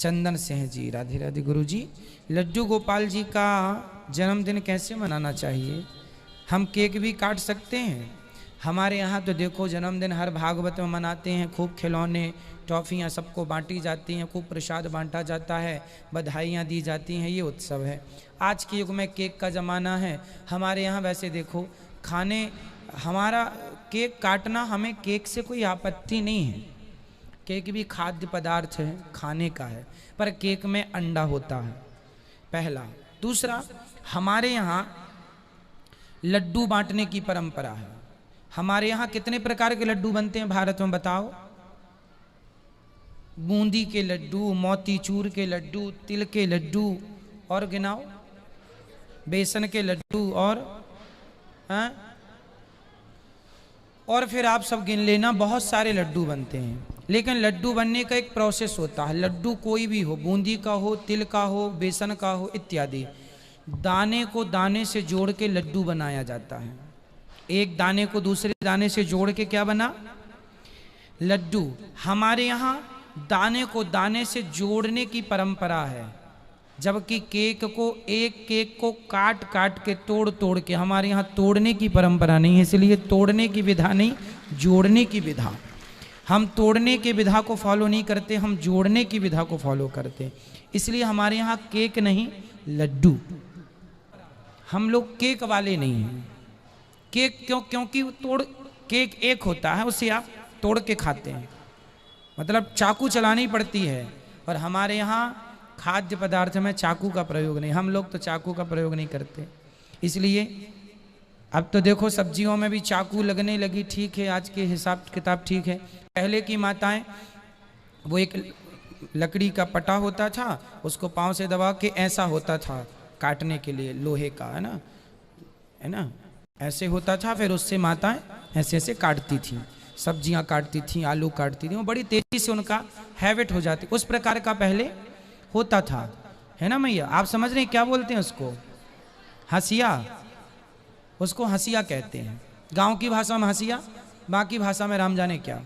चंदन सिंह जी, राधे राधे गुरु जी। लड्डू गोपाल जी का जन्मदिन कैसे मनाना चाहिए? हम केक भी काट सकते हैं। हमारे यहाँ तो देखो जन्मदिन हर भागवत में मनाते हैं, खूब खिलौने टॉफ़ियाँ सबको बांटी जाती हैं, खूब प्रसाद बांटा जाता है, बधाइयाँ दी जाती हैं, ये उत्सव है। आज के युग में केक का ज़माना है। हमारे यहाँ वैसे देखो खाने, हमारा केक काटना, हमें केक से कोई आपत्ति नहीं है। केक भी खाद्य पदार्थ है, खाने का है, पर केक में अंडा होता है, पहला। दूसरा, हमारे यहाँ लड्डू बांटने की परंपरा है। हमारे यहाँ कितने प्रकार के लड्डू बनते हैं भारत में बताओ? बूंदी के लड्डू, मोतीचूर के लड्डू, तिल के लड्डू, और गिनाओ, बेसन के लड्डू, और फिर आप सब गिन लेना, बहुत सारे लड्डू बनते हैं। लेकिन लड्डू बनने का एक प्रोसेस होता है। लड्डू कोई भी हो, बूंदी का हो, तिल का हो, बेसन का हो इत्यादि, दाने को दाने से जोड़ के लड्डू बनाया जाता है। एक दाने को दूसरे दाने से जोड़ के क्या बना? लड्डू। हमारे यहाँ दाने को दाने से जोड़ने की परंपरा है, जबकि केक को, एक केक को काट काट के तोड़ तोड़ के, हमारे यहाँ तोड़ने की परंपरा नहीं है, इसलिए तोड़ने की विधा नहीं, जोड़ने की विधा। हम तोड़ने की विधा को फॉलो नहीं करते, हम जोड़ने की विधा को फॉलो करते, इसलिए हमारे यहाँ केक नहीं, लड्डू। हम लोग केक वाले नहीं हैं। केक क्योंकि तोड़, केक एक होता है, उसे आप तोड़ के खाते हैं, मतलब चाकू चलानी पड़ती है। और हमारे यहाँ खाद्य पदार्थ में चाकू का प्रयोग नहीं, हम लोग तो चाकू का प्रयोग नहीं करते। इसलिए अब तो देखो सब्जियों में भी चाकू लगने लगी, ठीक है, आज के हिसाब किताब ठीक है। पहले की माताएं, वो एक लकड़ी का पटा होता था, उसको पाँव से दबा के ऐसा होता था काटने के लिए, लोहे का, है ना, ऐसे होता था। फिर उससे माताएं ऐसे ऐसे काटती थी, सब्जियां काटती थी, आलू काटती थी, वो बड़ी तेजी से उनका हैबिट हो जाती। उस प्रकार का पहले होता था, है ना मैया? आप समझ रहे हैं क्या बोलते हैं उसको? हंसिया, उसको हंसिया कहते हैं। गांव की भाषा में हंसिया, बाकी भाषा में राम जाने क्या।